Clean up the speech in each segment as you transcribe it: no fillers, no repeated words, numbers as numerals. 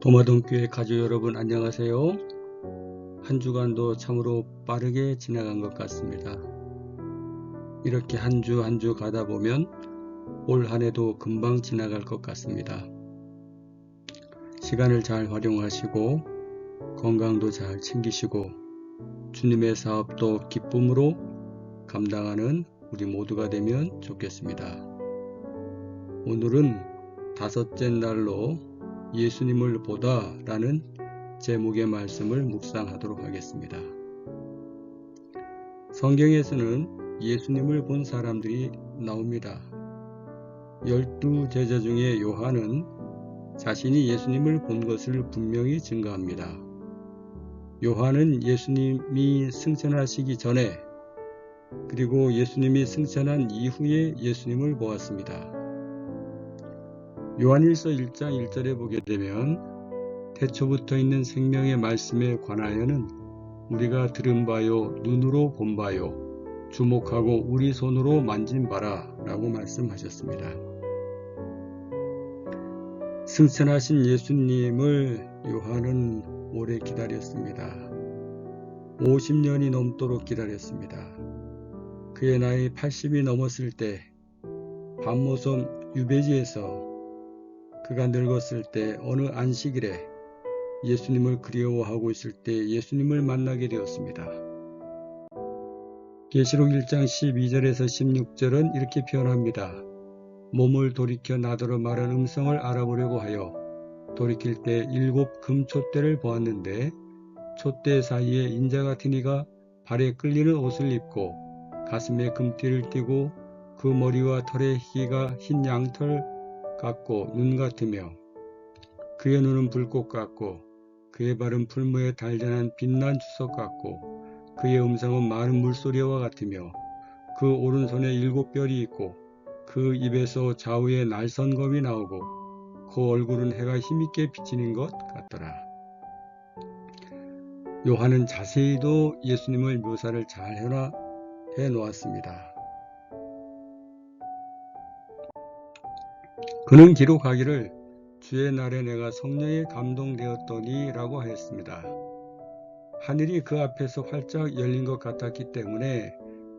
도마동교회 가족 여러분 안녕하세요. 한 주간도 참으로 빠르게 지나간 것 같습니다. 이렇게 한 주 한 주 가다 보면 올 한 해도 금방 지나갈 것 같습니다. 시간을 잘 활용하시고 건강도 잘 챙기시고 주님의 사업도 기쁨으로 감당하는 우리 모두가 되면 좋겠습니다. 오늘은 다섯째 날로 예수님을 보다 라는 제목의 말씀을 묵상하도록 하겠습니다. 성경에서는 예수님을 본 사람들이 나옵니다. 12 제자 중에 요한은 자신이 예수님을 본 것을 분명히 증거합니다. 요한은 예수님이 승천하시기 전에 그리고 예수님이 승천한 이후에 예수님을 보았습니다. 요한일서 1장 1절에 보게 되면 태초부터 있는 생명의 말씀에 관하여는 우리가 들은 바요 눈으로 본 바요 주목하고 우리 손으로 만진 바라 라고 말씀하셨습니다. 승천하신 예수님을 요한은 오래 기다렸습니다. 50년이 넘도록 기다렸습니다. 그의 나이 80이 넘었을 때 밤모섬 유배지에서 그가 늙었을 때 어느 안식일에 예수님을 그리워하고 있을 때 예수님을 만나게 되었습니다. 계시록 1장 12절에서 16절은 이렇게 표현합니다. 몸을 돌이켜 나더러 말한 음성을 알아보려고 하여 돌이킬 때 7 금촛대를 보았는데 촛대 사이에 인자 같은 이가 발에 끌리는 옷을 입고 가슴에 금띠를 띠고 그 머리와 털의 희가 흰 양털 같고 눈 같으며 그의 눈은 불꽃 같고 그의 발은 풀무에 단련한 빛난 주석 같고 그의 음성은 많은 물소리와 같으며 그 오른손에 7 뼈리 있고 그 입에서 좌우에 날선검이 나오고 그 얼굴은 해가 힘있게 비치는 것 같더라. 요한은 자세히도 예수님을 묘사를 잘 해놓았습니다. 그는 기록하기를 주의 날에 내가 성령에 감동되었더니 라고 하였습니다. 하늘이 그 앞에서 활짝 열린 것 같았기 때문에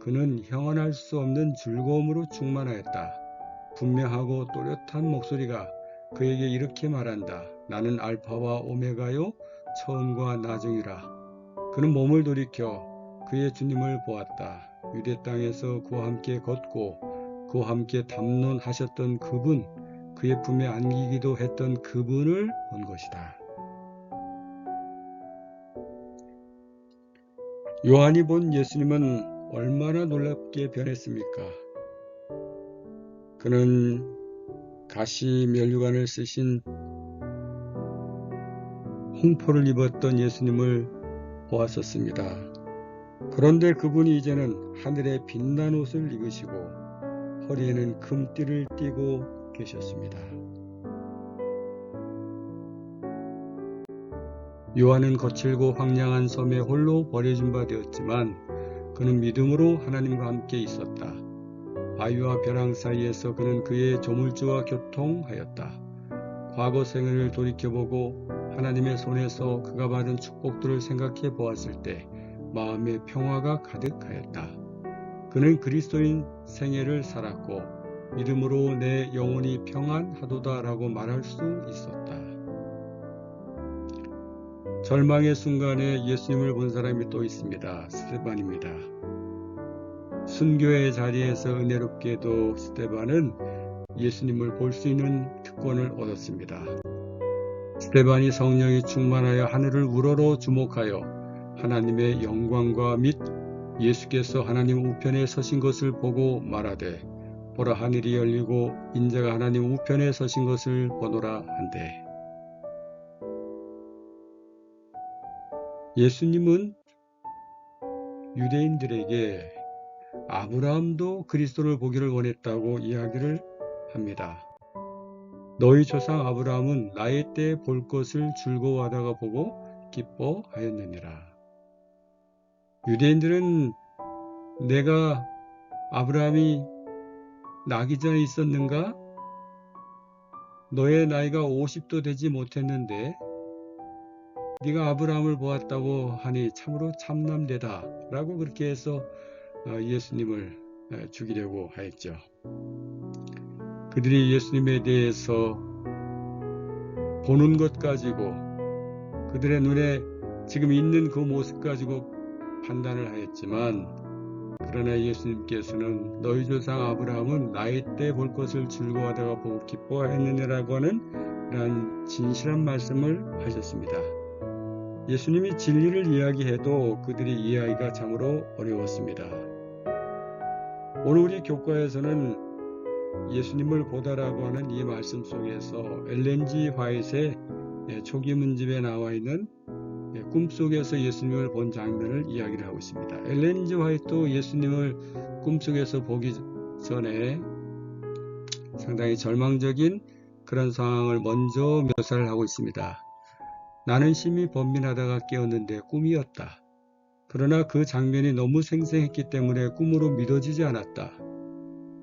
그는 형언할 수 없는 즐거움으로 충만하였다. 분명하고 또렷한 목소리가 그에게 이렇게 말한다. 나는 알파와 오메가요 처음과 나중이라. 그는 몸을 돌이켜 그의 주님을 보았다. 유대 땅에서 그와 함께 걷고 그와 함께 담론하셨던 그분, 그의 품에 안기기도 했던 그분을 본 것이다. 요한이 본 예수님은 얼마나 놀랍게 변했습니까? 그는 가시 면류관을 쓰신 홍포를 입었던 예수님을 보았었습니다. 그런데 그분이 이제는 하늘의 빛난 옷을 입으시고 허리에는 금띠를 띠고 계셨습니다. 요한은 거칠고 황량한 섬에 홀로 버려진 바 되었지만 그는 믿음으로 하나님과 함께 있었다. 바위와 벼랑 사이에서 그는 그의 조물주와 교통하였다. 과거 생애를 돌이켜보고 하나님의 손에서 그가 받은 축복들을 생각해 보았을 때 마음의 평화가 가득하였다. 그는 그리스도인 생애를 살았고 믿음으로 내 영혼이 평안하도다 라고 말할 수 있었다. 절망의 순간에 예수님을 본 사람이 또 있습니다. 스데반입니다. 순교의 자리에서 은혜롭게도 스데반은 예수님을 볼 수 있는 특권을 얻었습니다. 스데반이 성령이 충만하여 하늘을 우러러 주목하여 하나님의 영광과 및 예수께서 하나님 우편에 서신 것을 보고 말하되 보라 하늘이 열리고 인자가 하나님 우편에 서신 것을 보노라 한대. 예수님은 유대인들에게 아브라함도 그리스도를 보기를 원했다고 이야기를 합니다. 너희 조상 아브라함은 나의 때에 볼 것을 즐거워하다가 보고 기뻐하였느니라. 유대인들은 내가 아브라함이 나기 전에 있었는가? 너의 나이가 50도 되지 못했는데 네가 아브라함을 보았다고 하니 참으로 참남되다 라고 그렇게 해서 예수님을 죽이려고 하였죠. 그들이 예수님에 대해서 보는 것 가지고 그들의 눈에 지금 있는 그 모습 가지고 판단을 하였지만, 그러나 예수님께서는 너희 조상 아브라함은 나이 때 볼 것을 즐거워하다가 보고 기뻐하였느냐라고 하는 이러한 진실한 말씀을 하셨습니다. 예수님이 진리를 이야기해도 그들이 이해하기가 참으로 어려웠습니다. 오늘 우리 교과에서는 예수님을 보다라고 하는 이 말씀 속에서 엘렌 G 화이트의 초기 문집에 나와 있는 꿈속에서 예수님을 본 장면을 이야기를 하고 있습니다. 엘렌 G 화이트도 예수님을 꿈속에서 보기 전에 상당히 절망적인 그런 상황을 먼저 묘사를 하고 있습니다. 나는 심히 번민하다가 깨었는데 꿈이었다. 그러나 그 장면이 너무 생생했기 때문에 꿈으로 믿어지지 않았다.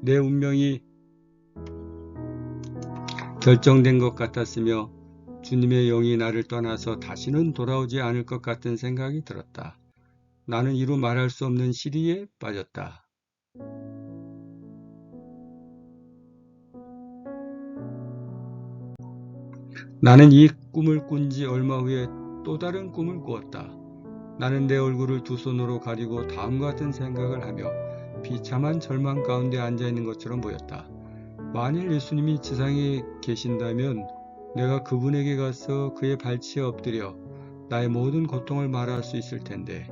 내 운명이 결정된 것 같았으며 주님의 영이 나를 떠나서 다시는 돌아오지 않을 것 같은 생각이 들었다. 나는 이루 말할 수 없는 시리에 빠졌다. 나는 이 꿈을 꾼 지 얼마 후에 또 다른 꿈을 꾸었다. 나는 내 얼굴을 두 손으로 가리고 다음과 같은 생각을 하며 비참한 절망 가운데 앉아있는 것처럼 보였다. 만일 예수님이 지상에 계신다면 내가 그분에게 가서 그의 발치에 엎드려 나의 모든 고통을 말할 수 있을 텐데,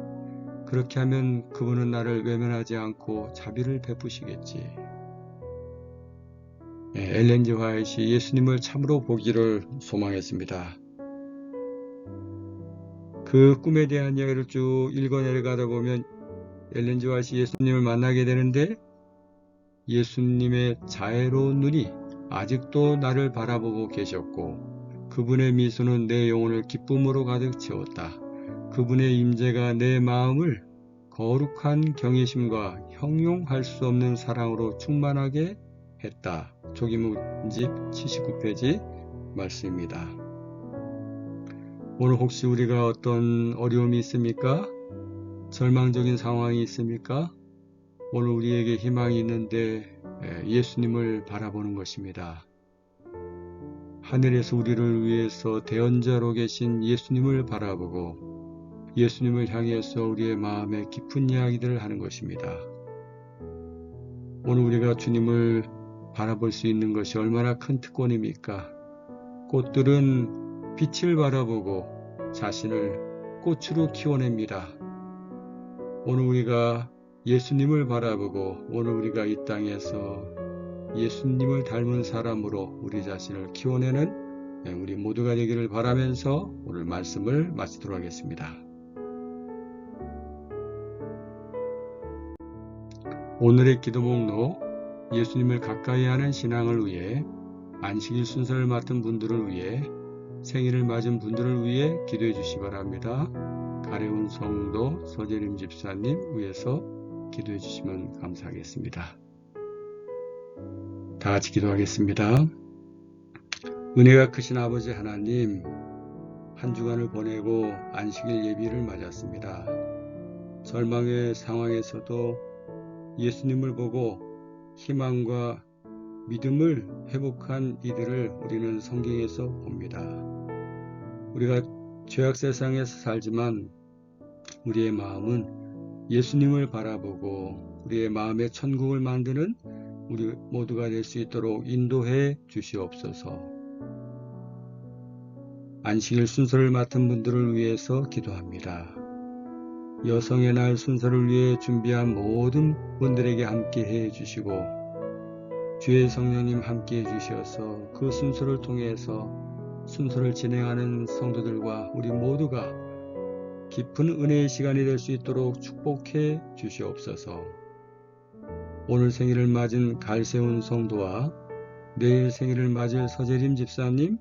그렇게 하면 그분은 나를 외면하지 않고 자비를 베푸시겠지. 엘렌 G 화이트이 예수님을 참으로 보기를 소망했습니다. 그 꿈에 대한 이야기를 쭉 읽어 내려가다 보면 엘렌 G 화이트이 예수님을 만나게 되는데, 예수님의 자애로운 눈이 아직도 나를 바라보고 계셨고 그분의 미소는 내 영혼을 기쁨으로 가득 채웠다. 그분의 임재가 내 마음을 거룩한 경외심과 형용할 수 없는 사랑으로 충만하게 했다. 조기문집 79페이지 말씀입니다. 오늘 혹시 우리가 어떤 어려움이 있습니까? 절망적인 상황이 있습니까? 오늘 우리에게 희망이 있는데 예수님을 바라보는 것입니다. 하늘에서 우리를 위해서 대언자로 계신 예수님을 바라보고 예수님을 향해서 우리의 마음에 깊은 이야기들을 하는 것입니다. 오늘 우리가 주님을 바라볼 수 있는 것이 얼마나 큰 특권입니까? 꽃들은 빛을 바라보고 자신을 꽃으로 키워냅니다. 오늘 우리가 예수님을 바라보고 오늘 우리가 이 땅에서 예수님을 닮은 사람으로 우리 자신을 키워내는 우리 모두가 되기를 바라면서 오늘 말씀을 마치도록 하겠습니다. 오늘의 기도 목록, 예수님을 가까이 하는 신앙을 위해, 안식일 순서를 맡은 분들을 위해, 생일을 맞은 분들을 위해 기도해 주시기 바랍니다. 가려운 성도 서재림 집사님 위해서 기도해 주시면 감사하겠습니다. 다 같이 기도하겠습니다. 은혜가 크신 아버지 하나님, 한 주간을 보내고 안식일 예비를 맞았습니다. 절망의 상황에서도 예수님을 보고 희망과 믿음을 회복한 이들을 우리는 성경에서 봅니다. 우리가 죄악 세상에서 살지만 우리의 마음은 예수님을 바라보고 우리의 마음의 천국을 만드는 우리 모두가 될 수 있도록 인도해 주시옵소서. 안식일 순서를 맡은 분들을 위해서 기도합니다. 여성의 날 순서를 위해 준비한 모든 분들에게 함께 해 주시고 주의 성령님 함께 해 주셔서 그 순서를 통해서 순서를 진행하는 성도들과 우리 모두가 깊은 은혜의 시간이 될 수 있도록 축복해 주시옵소서. 오늘 생일을 맞은 갈세운 성도와 내일 생일을 맞을 서재림 집사님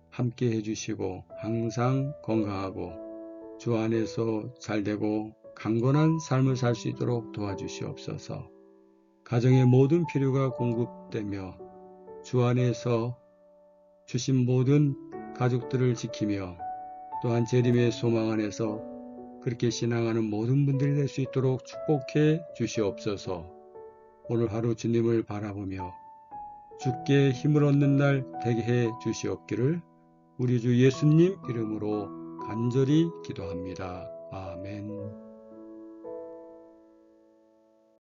함께 해주시고 항상 건강하고 주 안에서 잘되고 강건한 삶을 살 수 있도록 도와주시옵소서. 가정의 모든 필요가 공급되며 주 안에서 주신 모든 가족들을 지키며 또한 재림의 소망 안에서 그렇게 신앙하는 모든 분들이 될 수 있도록 축복해 주시옵소서. 오늘 하루 주님을 바라보며 주께 힘을 얻는 날 되게 해 주시옵기를 우리 주 예수님 이름으로 간절히 기도합니다. 아멘.